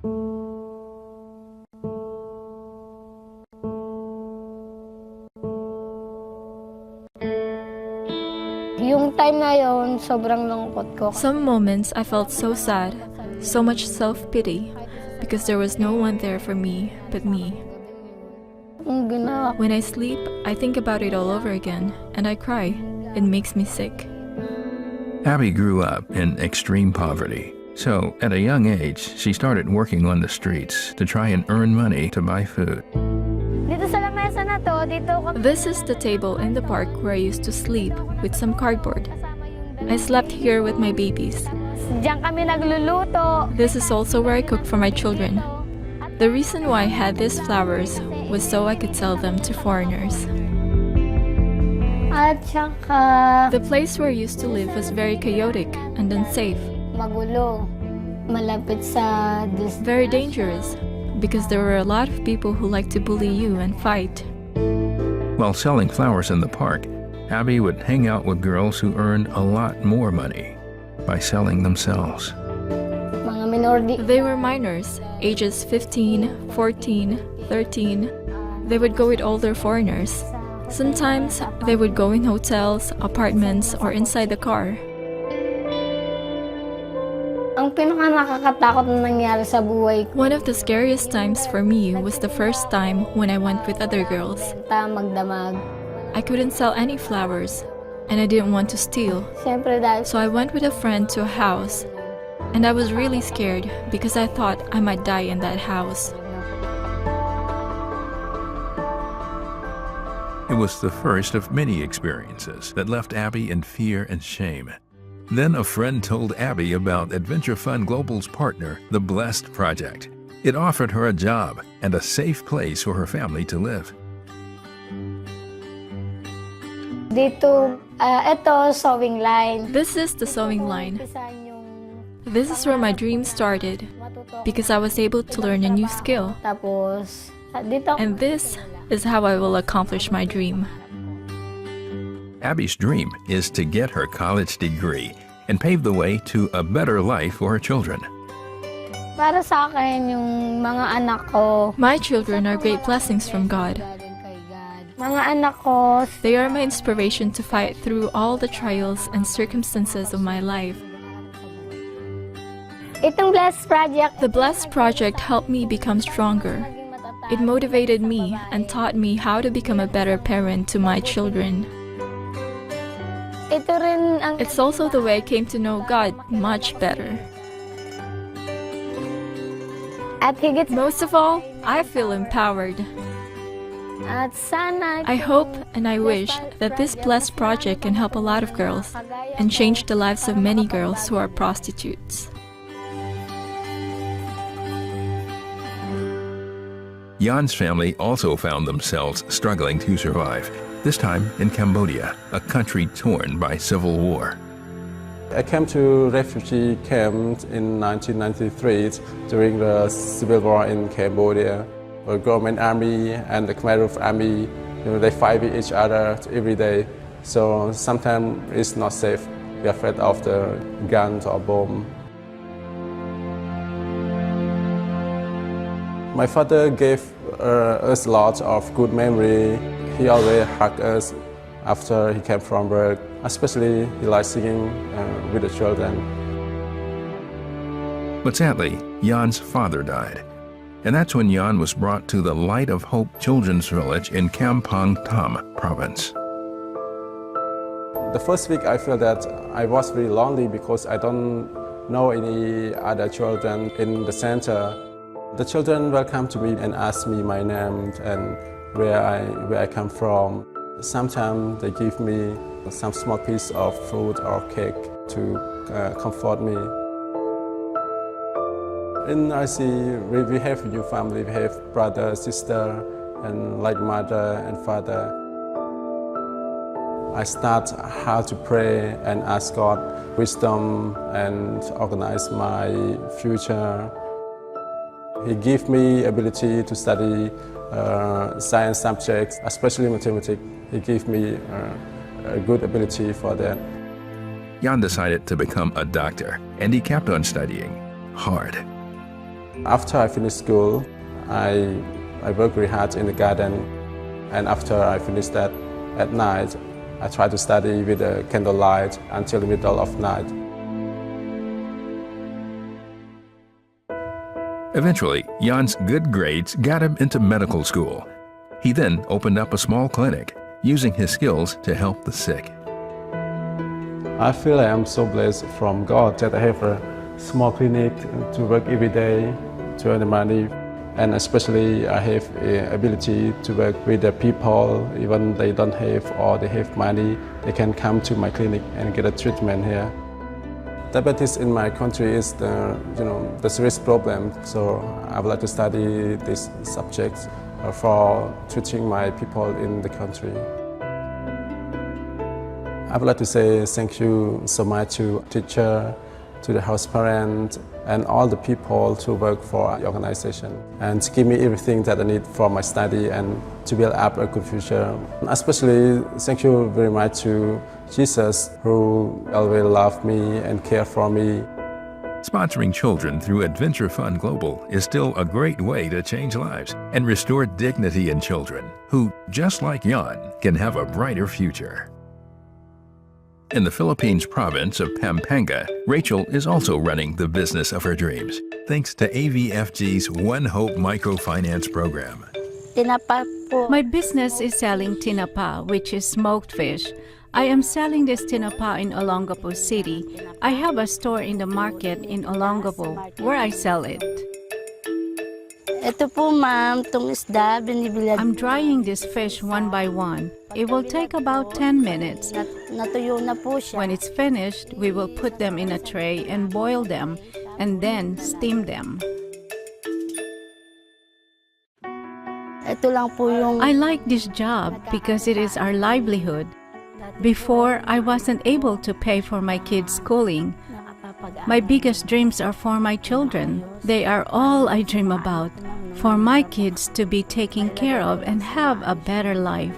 Yung time na yon, sobrang lungkot ko. Some moments I felt so sad, so much self-pity, because there was no one there for me but me. When I sleep, I think about it all over again, and I cry. It makes me sick. Abby grew up in extreme poverty. So, at a young age, she started working on the streets to try and earn money to buy food. This is the table in the park where I used to sleep with some cardboard. I slept here with my babies. This is also where I cook for my children. The reason why I had these flowers was so I could sell them to foreigners. The place where I used to live was very chaotic and unsafe. Very dangerous, because there were a lot of people who liked to bully you and fight. While selling flowers in the park, Abby would hang out with girls who earned a lot more money by selling themselves. They were minors, ages 15, 14, 13. They would go with older foreigners. Sometimes they would go in hotels, apartments, or inside the car. One of the scariest times for me was the first time when I went with other girls. I couldn't sell any flowers, and I didn't want to steal. So I went with a friend to a house, and I was really scared because I thought I might die in that house. It was the first of many experiences that left Abby in fear and shame. Then a friend told Abby about Adventure Fund Global's partner, the Blessed Project. It offered her a job and a safe place for her family to live. Sewing line. This is the sewing line. This is where my dream started, because I was able to learn a new skill. And this is how I will accomplish my dream. Abby's dream is to get her college degree and pave the way to a better life for her children. My children are great blessings from God. They are my inspiration to fight through all the trials and circumstances of my life. The Blessed Project helped me become stronger. It motivated me and taught me how to become a better parent to my children. It's also the way I came to know God much better. Most of all, I feel empowered. I hope and I wish that this Blessed Project can help a lot of girls and change the lives of many girls who are prostitutes. Jan's family also found themselves struggling to survive, this time in Cambodia, a country torn by civil war. I came to refugee camp in 1993 during the civil war in Cambodia. The government army and the Khmer Rouge army, they fight with each other every day. So sometimes it's not safe. We are afraid of the guns or bomb. My father gave us a lot of good memory. He always hugged us after he came from work. Especially he liked singing with the children. But sadly, Jan's father died. And that's when Jan was brought to the Light of Hope Children's Village in Kampong Thom province. The first week I felt that I was very lonely because I don't know any other children in the center. The children welcome to me and ask me my name and where I come from. Sometimes they give me some small piece of fruit or cake to comfort me. In RC, we have a new family. We have brother, sister, and like mother and father. I start how to pray and ask God wisdom and organize my future. He gave me ability to study science subjects, especially mathematics. He gave me a good ability for that. Jan decided to become a doctor, and he kept on studying hard. After I finished school, I worked very hard in the garden, and after I finished that at night, I tried to study with a candlelight until the middle of night. Eventually, Jan's good grades got him into medical school. He then opened up a small clinic, using his skills to help the sick. I feel I am so blessed from God that I have a small clinic to work every day to earn money, and especially I have the ability to work with the people. Even they don't have or they have money, they can come to my clinic and get a treatment here. Diabetes in my country is the serious problem, so I would like to study this subject for treating my people in the country. I would like to say thank you so much to teacher, to the house parent, and all the people who work for the organization, and to give me everything that I need for my study and to build up a good future. Especially thank you very much to Jesus, who always loved me and cared for me. Sponsoring children through Adventure Fund Global is still a great way to change lives and restore dignity in children who, just like Jan, can have a brighter future. In the Philippines province of Pampanga, Rachel is also running the business of her dreams, thanks to AVFG's One Hope Microfinance Program. Tinapa po. My business is selling tinapa, which is smoked fish. I am selling this tinapa in Olongapo City. I have a store in the market in Olongapo where I sell it. Ito po ma'am, itong isda, binibilad. I'm drying this fish one by one. It will take about 10 minutes. Natuyo na po siya. When it's finished, we will put them in a tray and boil them and then steam them. Ito lang po yung... I like this job because it is our livelihood. Before, I wasn't able to pay for my kids' schooling. My biggest dreams are for my children. They are all I dream about, for my kids to be taken care of and have a better life.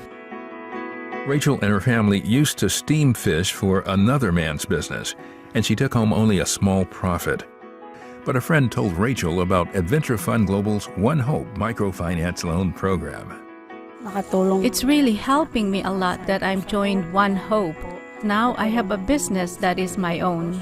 Rachel and her family used to steam fish for another man's business, and she took home only a small profit. But a friend told Rachel about Adventure Fund Global's One Hope microfinance loan program. It's really helping me a lot that I'm joined One Hope. Now I have a business that is my own.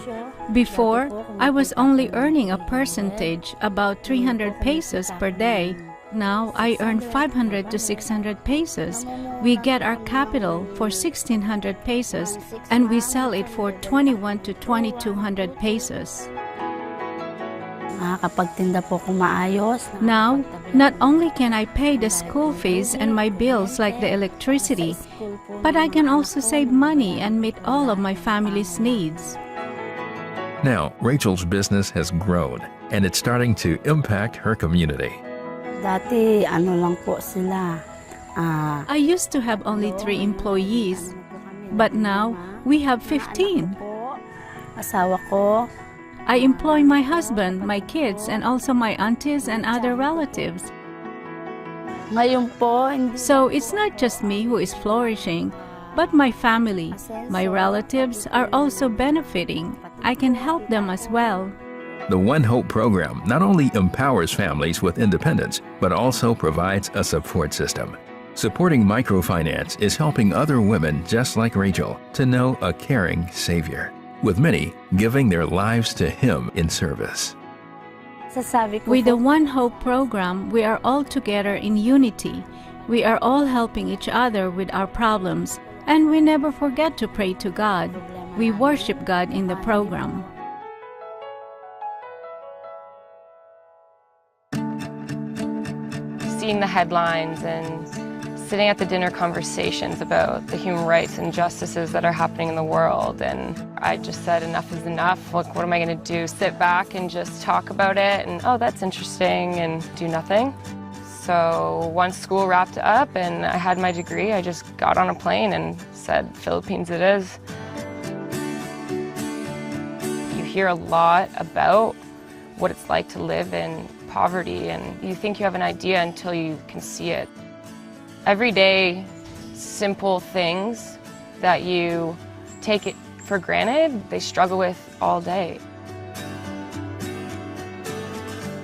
Before, I was only earning a percentage, about 300 pesos per day. Now I earn 500 to 600 pesos. We get our capital for 1,600 pesos and we sell it for 21 to 2,200 pesos. Nakakapagtinda po ko maayos. Now, not only can I pay the school fees and my bills like the electricity, but I can also save money and meet all of my family's needs. Now, Rachel's business has grown, and it's starting to impact her community. Dati, ano lang po sila. I used to have only 3 employees, but now we have 15. Asawa ko. I employ my husband, my kids, and also my aunties and other relatives. Ngayon po, So it's not just me who is flourishing, but my family, my relatives are also benefiting. I can help them as well. The One Hope program not only empowers families with independence, but also provides a support system. Supporting microfinance is helping other women just like Rachel to know a caring Savior, with many giving their lives to Him in service. sasabi ko With the po, One Hope program, we are all together in unity. We are all helping each other with our problems, and we never forget to pray to God. We worship God in the program. Seeing the headlines and sitting at the dinner conversations about the human rights and injustices that are happening in the world, and I just said enough is enough. Like, what am I going to do? Sit back and just talk about it and, oh, that's interesting, and do nothing? So once school wrapped up and I had my degree, I just got on a plane and said, Philippines it is. You hear a lot about what it's like to live in poverty, and you think you have an idea until you can see it. Everyday, simple things that you take it for granted, they struggle with all day.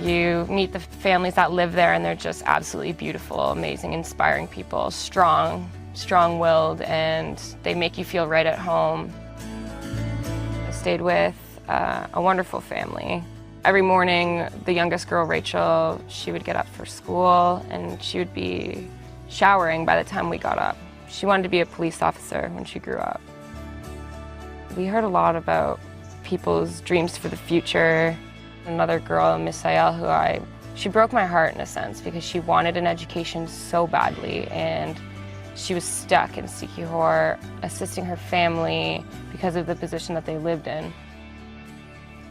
You meet the families that live there and they're just absolutely beautiful, amazing, inspiring people, strong-willed, and they make you feel right at home. I stayed with a wonderful family. Every morning, the youngest girl, Rachel, she would get up for school and she would be showering by the time we got up. She wanted to be a police officer when she grew up. We heard a lot about people's dreams for the future. Another girl, Miss Sayel, she broke my heart in a sense because she wanted an education so badly and she was stuck in Sikihor, assisting her family because of the position that they lived in.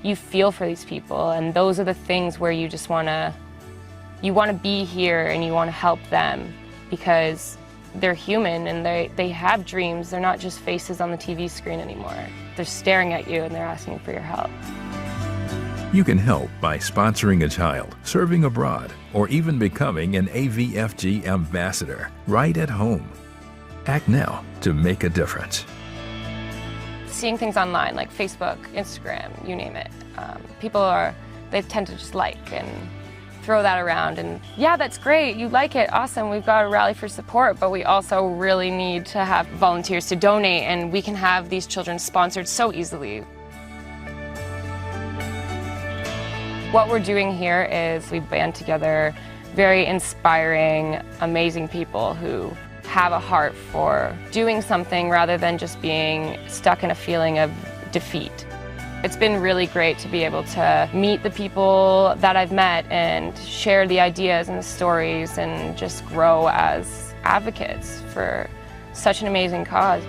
You feel for these people, and those are the things where you just want to be here and you want to help them because they're human and they have dreams. They're not just faces on the TV screen anymore. They're staring at you and they're asking for your help. You can help by sponsoring a child, serving abroad, or even becoming an AVFG ambassador right at home. Act now to make a difference. Seeing things online like Facebook, Instagram, you name it, they tend to just like and throw that around and yeah, that's great, you like it, awesome, we've got a rally for support, but we also really need to have volunteers to donate and we can have these children sponsored so easily. What we're doing here is we band together very inspiring, amazing people who have a heart for doing something rather than just being stuck in a feeling of defeat. It's been really great to be able to meet the people that I've met and share the ideas and the stories and just grow as advocates for such an amazing cause.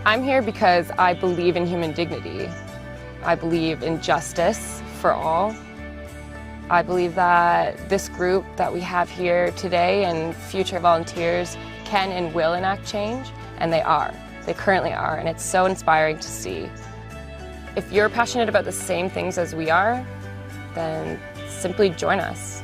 I'm here because I believe in human dignity. I believe in justice for all. I believe that this group that we have here today and future volunteers can and will enact change, and they are. They currently are, and it's so inspiring to see. If you're passionate about the same things as we are, then simply join us.